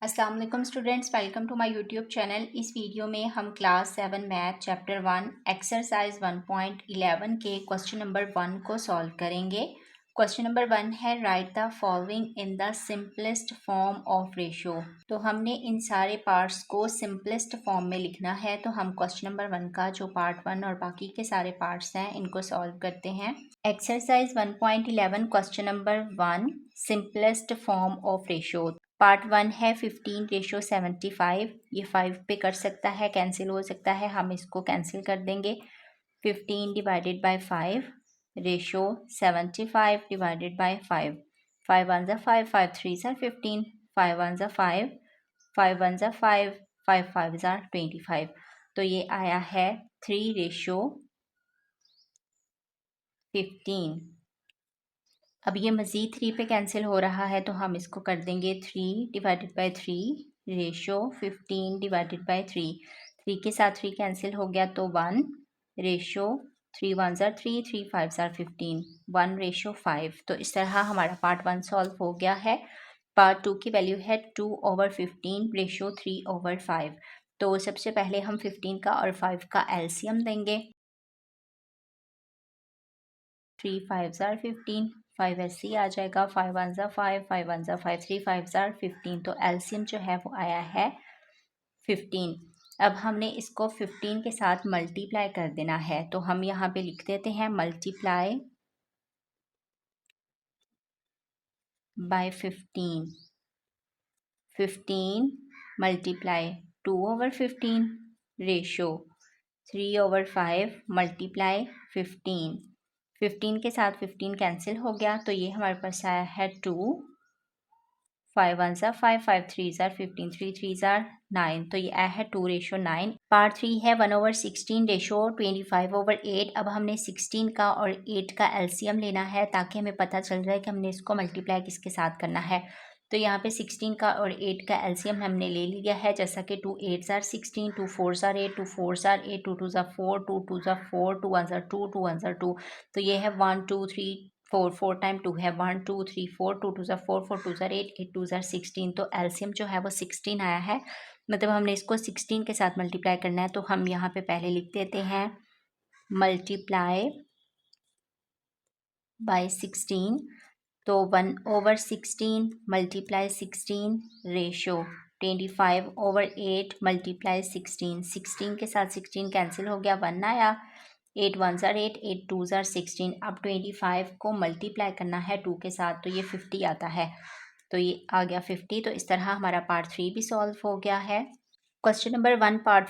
अस्सलाम वालेकुम students, welcome to my YouTube channel. इस वीडियो में हम क्लास 7 मैथ चैप्टर 1 एक्सरसाइज 1.11 के क्वेश्चन नंबर 1 को सॉल्व करेंगे। क्वेश्चन नंबर 1 है right the following in the simplest form of ratio. तो हमने इन सारे पार्ट्स को सिंपलेस्ट फॉर्म में लिखना है। तो हम क्वेश्चन नंबर 1 का जो पार्ट 1 और बाकी के सारे पार्ट्स हैं इनको सॉल्व करते हैं। Exercise 1.11 question number 1 simplest form of ratio. Part 1 है 15:75। ये 5 पे कर सकता है, कैंसिल हो सकता है, हम इसको कैंसिल कर देंगे। 15 divided by 5 ratio 75 divided by 5। 5 1 ज़ा 5, 5 3 ज़ा 15, 5 1 ज़ा 5, 5 1 ज़ा 5, 5 5 ज़ा 25। तो ये आया है 3:15। अब ये मज़ीद 3 पे कैंसिल हो रहा है तो हम इसको कर देंगे 3 divided by 3 ratio 15 divided by 3। 3 के साथ 3 कैंसिल हो गया तो 1 रेशो 3 1 ज़ा 3, 3 5 ज़ा 15, 1 रेशो 5। तो इस तरह हमारा पार्ट 1 सॉल्व हो गया है। पार्ट 2 की वैल्यू है 2/15 रेशो 3/5। तो सबसे पहले हम 15 का और 5 का एलसीएम देंगे। 3 5 ज़ा 15, 5 ऐसे ही आ जाएगा। 5 1 ज़ा 5, 5 1 ज़ा 5, 3 5 ज़ा 15। तो एलसीएम जो है वो आया है 15। अब हमने इसको 15 के साथ मल्टीप्लाई कर देना है। तो हम यहाँ पे लिख देते हैं multiply by 15। 15 multiply 2/15 ratio 3/5 multiply 15। 15 के साथ 15 कैंसिल हो गया तो ये हमारे पास आया है 2। 5 1 ज़ा 5, 5 3 ज़ा 15, 3 3 ज़ा 9। तो ये आया है 2:9। पार्ट 3 है 1/16 रेशो 25/8। अब हमने 16 का और 8 का एलसीएम लेना है ताकि हमें पता चल जाए कि हमने इसको मल्टीप्लाई किसके साथ करना है। तो यहाँ पे 16 का और 8 का एलसीएम हमने ले लिया है, जैसा कि 2 8 ज़ा 16, 2 4 ज़ा 8, 2 4 ज़ा 8, 2 2 ज़ा 4, 2 2 ज़ा 4, 2 1 ज़ा 2, 2 1 ज़ा 2। तो ये है 1 2 3 4, 4 टाइम 2 है 1 2 3 4, 2 2 ज़ा 4, 4 2 ज़ा 8, 8 2 ज़ा 16। तो एलसीएम जो है वो 16 आया है। मतलब हमने इसको 16 के साथ मल्टीप्लाई करना है। तो हम यहाँ पे पहले लिख देते हैं मल्टीप्लाई बाय 16। तो 1/16 मल्टीप्लाई 16 रेशो 25/8 मल्टीप्लाई 16। 16 के साथ 16 कैंसिल हो गया, 1 आया। 8 1 ज़ा 8, 8 2 ज़ा 16। अब 25 को मल्टीप्लाई करना है 2 के साथ, तो ये 50 आता है। तो ये आ गया 50। तो इस तरह हमारा पार्ट 3 भी सॉल्व हो गया है। क्वेश्चन नंबर 1 पार्ट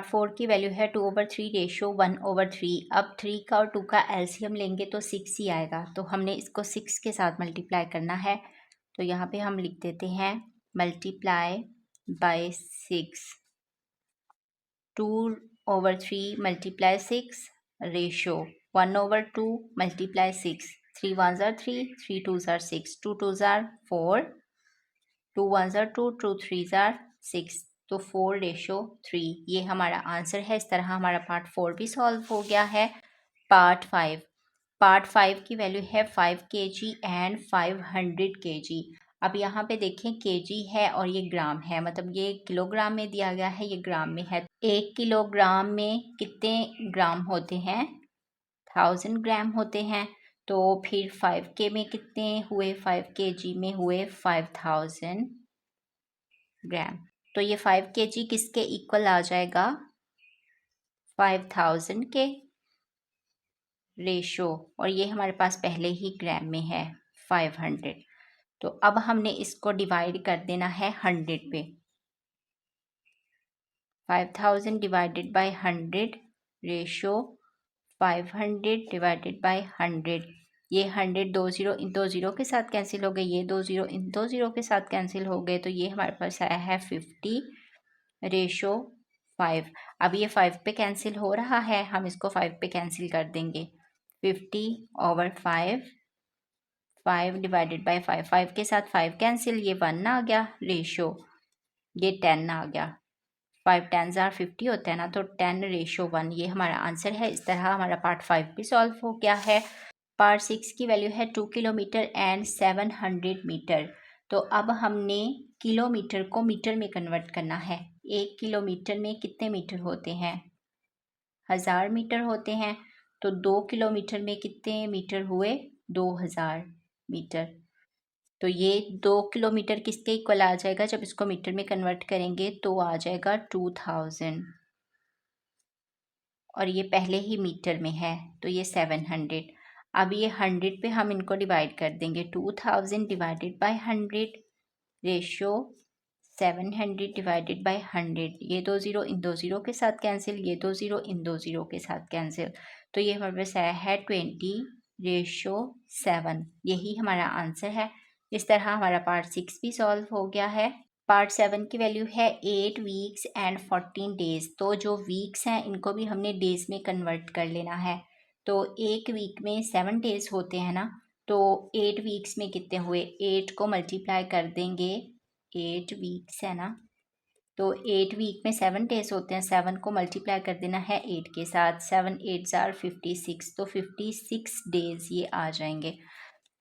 4 की वैल्यू है 2/3 रेशो 1/3। अब 3 का और 2 का एलसीएम लेंगे तो 6 ही आएगा। तो हमने इसको 6 के साथ मल्टीप्लाई करना है। तो यहाँ पे हम लिख देते हैं multiply by 6। 2/3 multiply 6 ratio 1/2 multiply 6। 3 1 ज़ा 3, 3 2 ज़ा 6, 2 2 ज़ा 4, 2 1 ज़ा 2, 2 3 ज़ा 6। तो 4 रेशो 3 ये हमारा आंसर है। इस तरह हमारा पार्ट 4 भी सॉल्व हो गया है। पार्ट 5 की वैल्यू है 5 kg एंड 500 kg। अब यहाँ पे देखें kg है और ये ग्राम है, मतलब ये किलोग्राम में दिया गया है, ये ग्राम में है। 1 किलोग्राम में कितने ग्राम होते हैं? 1000 ग्राम होते हैं। तो फिर 5k में कितने हुए? 5 kg में हुए 5000 ग्राम। तो ये 5 kg किसके इक्वल आ जाएगा? 5000 के रेशो, और ये हमारे पास पहले ही ग्राम में है 500। तो अब हमने इसको डिवाइड कर देना है 100 पे। 5000 divided by 100 ratio 500 divided by 100। ये 100 दो ज़ीरो के साथ कैंसिल हो गए, ये 2 ज़ीरो इन 2 ज़ीरो के साथ कैंसिल हो गए। तो ये हमारे पास आया है 50 रेशो 5। अब ये 5 पे कैंसिल हो रहा है, हम इसको 5 पे कैंसिल कर देंगे। 50/5, 5 डिवाइडेड बाय 5, 5 के साथ 5 कैंसिल, ये 1 आ गया रेशो, ये 10 आ गया। 5 10 ज़ा 50 होता है ना, तो 10 रेशो 1 ये हमारा आंसर है। इस तरह हमारा पार्ट 5 भी सॉल्व हो गया है। पार्ट 6 की वैल्यू है 2 किलोमीटर एंड 700 मीटर। तो अब हमने किलोमीटर को मीटर में कन्वर्ट करना है। 1 किलोमीटर में कितने मीटर होते हैं? 1000 मीटर होते हैं। तो 2 किलोमीटर में कितने मीटर हुए? 2000 मीटर। तो ये 2 किलोमीटर किसके इक्वल आ जाएगा? जब इसको मीटर में कन्वर्ट करेंगे तो आ जाएगा 2000, और ये पहले ही मीटर में है तो ये 700। अब ये 100 पे हम इनको डिवाइड कर देंगे। 2000 divided by 100 ratio 700 divided by 100। ये 2 ज़ीरो इन 2 ज़ीरो के साथ कैंसिल, ये 2 ज़ीरो इन 2 ज़ीरो के साथ कैंसिल। तो ये हमारे पास आया है 20/7। यही हमारा आंसर है। इस तरह हमारा पार्ट 6 भी सॉल्व हो गया है। पार्ट 7 की वैल्यू है 8 वीक्स एंड 14 डेज। तो जो वीक्स हैं इनको भी हमने डेज में कन्वर्ट कर लेना है। तो एक वीक में 7 डेज होते हैं ना, तो 8 वीक्स में कितने हुए? 8 को मल्टीप्लाई कर देंगे, 8 वीक्स है ना, तो 8 वीक में 7 डेज होते हैं। 7 को मल्टीप्लाई कर देना है 8 के साथ। 7 8 आर 56, तो 56 डेज ये आ जाएंगे।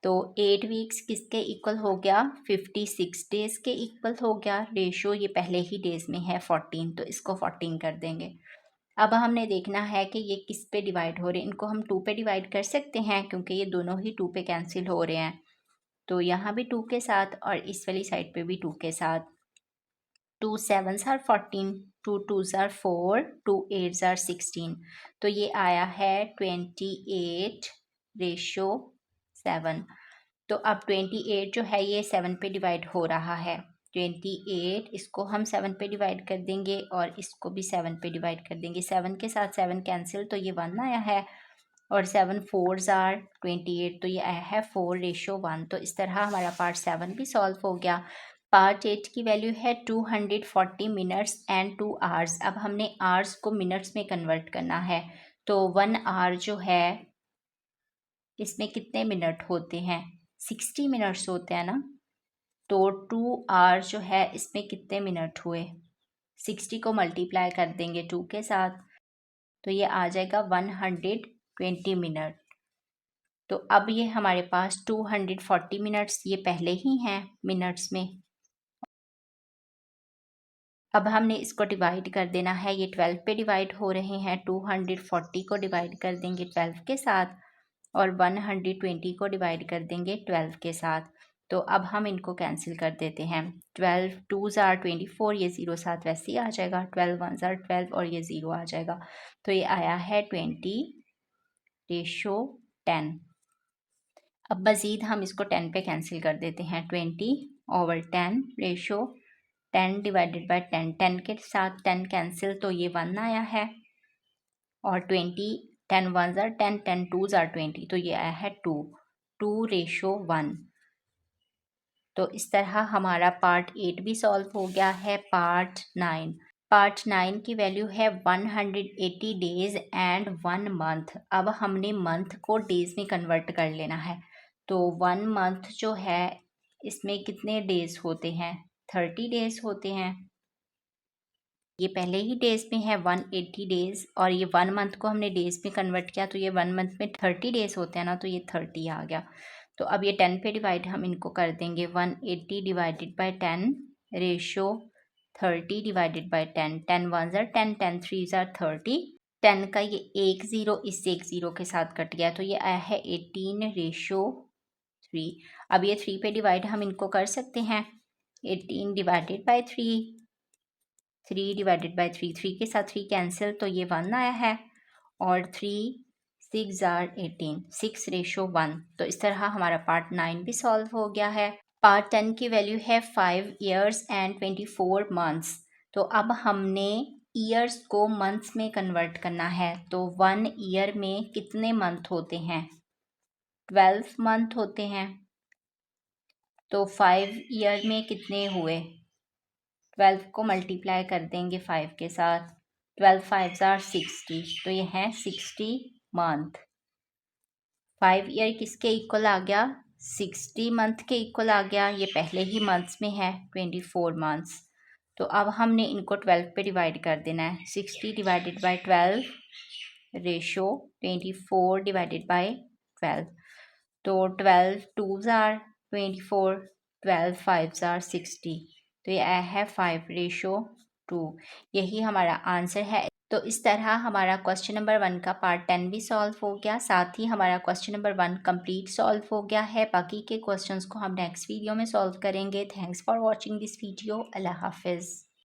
तो 8 वीक्स किसके इक्वल हो गया? 56 डेज के इक्वल हो गया। रेशो ये पहले ही डेज में है 14, तो इसको 14 कर देंगे। अब हमने देखना है कि ये किस पे डिवाइड हो रहे हैं। इनको हम 2 पे डिवाइड कर सकते हैं क्योंकि ये दोनों ही 2 पे कैंसिल हो रहे हैं। तो यहाँ भी 2 के साथ और इस वाली साइड पे भी 2 के साथ। 2 7s are 14, 2 2s are 4, 2 8s are 16। तो ये आया है 28/7। तो अब 28 जो है ये 7 पे डिवाइड हो रहा है। 28 इसको हम 7 पे डिवाइड कर देंगे और इसको भी 7 पे डिवाइड कर देंगे। 7 के साथ 7 कैंसिल, तो ये 1 आया है। और 7 4s are 28, तो ये आया है 4/1। तो इस तरह हमारा पार्ट 7 भी सॉल्व हो गया। पार्ट 8 की वैल्यू है 240 मिनट्स एंड 2 आवर्स। अब हमने आवर्स को मिनट्स में कन्वर्ट करना है। तो 1 आवर जो है इसमें कितने मिनट होते हैं? 60 मिनट्स होते हैं ना। तो 2 आवर जो है इसमें कितने मिनट हुए? 60 को मल्टीप्लाई कर देंगे 2 के साथ, तो ये आ जाएगा 120 मिनट। तो अब ये हमारे पास 240 मिनट्स ये पहले ही हैं मिनट्स में। अब हमने इसको डिवाइड कर देना है। ये 12 पे डिवाइड हो रहे हैं। 240 को डिवाइड कर देंगे 12 के साथ और 120 को डिवाइड कर देंगे 12 के साथ। तो अब हम इनको कैंसिल कर देते हैं। 12 2s are 24, ये 0 साथ वैसे ही आ जाएगा। 12 1s are 12 और ये 0 आ जाएगा। तो ये आया है 20/10। अब मज़ीद हम इसको 10 पे कैंसिल कर देते हैं। 20/10 रेशो 10 डिवाइडेड बाय 10। 10 के साथ 10 कैंसिल, तो ये 1 आया है। और 20 10 1s are 10, 10 2s are 20, तो ये आया है 2/1। तो इस तरह हमारा पार्ट 8 भी सॉल्व हो गया है। पार्ट 9 की वैल्यू है 180 डेज एंड 1 मंथ। अब हमने मंथ को डेज में कन्वर्ट कर लेना है। तो 1 मंथ जो है इसमें कितने डेज होते हैं? 30 डेज होते हैं। ये पहले ही डेज में है 180 डेज, और ये 1 मंथ को हमने डेज में कन्वर्ट किया तो ये 1 मंथ में 30 डेज होते हैं ना, तो ये 30 आ गया। तो अब ये 10 पे डिवाइड हम इनको कर देंगे। 180 divided by 10 ratio 30 divided by 10। 10 1s are 10, 10 3s are 30। 10 का ये एक ज़ीरो इस एक ज़ीरो के साथ कट गया, तो ये आया है 18/3। अब ये 3 पे डिवाइड हम इनको कर सकते हैं। 18 डिवाइडेड बाय 3, 3 डिवाइडेड बाय 3, 3 के साथ 3 कैंसिल, तो ये 1 आया है। और 3 6 are 18, 6/1। तो इस तरह हमारा पार्ट 9 भी सॉल्व हो गया है। पार्ट 10 की वैल्यू है 5 years एंड 24 months। तो अब हमने ईयर्स को मंथ्स में कन्वर्ट करना है। तो 1 ईयर में कितने मंथ होते हैं? 12 मंथ होते हैं। तो 5 ईयर में कितने हुए? 12 को मल्टीप्लाई कर देंगे 5 के साथ। 12 5s are 60, तो ये है 60 मंथ। 5 ईयर किसके इक्वल आ गया? 60 मंथ के इक्वल आ गया। ये पहले ही मंथ्स में है 24 मंथ्स। तो अब हमने इनको 12 पे डिवाइड कर देना है। 60 divided by 12 ratio 24 divided by 12। तो 12 2s are 24, 12 5s are 60, तो ये आया है 5:2। यही हमारा आंसर है। तो इस तरह हमारा क्वेश्चन नंबर 1 का पार्ट 10 भी सॉल्व हो गया, साथ ही हमारा क्वेश्चन नंबर 1 कंप्लीट सॉल्व हो गया है। बाकी के क्वेश्चंस को हम नेक्स्ट वीडियो में सॉल्व करेंगे। Thanks for watching this video. अल्लाह हाफिज़।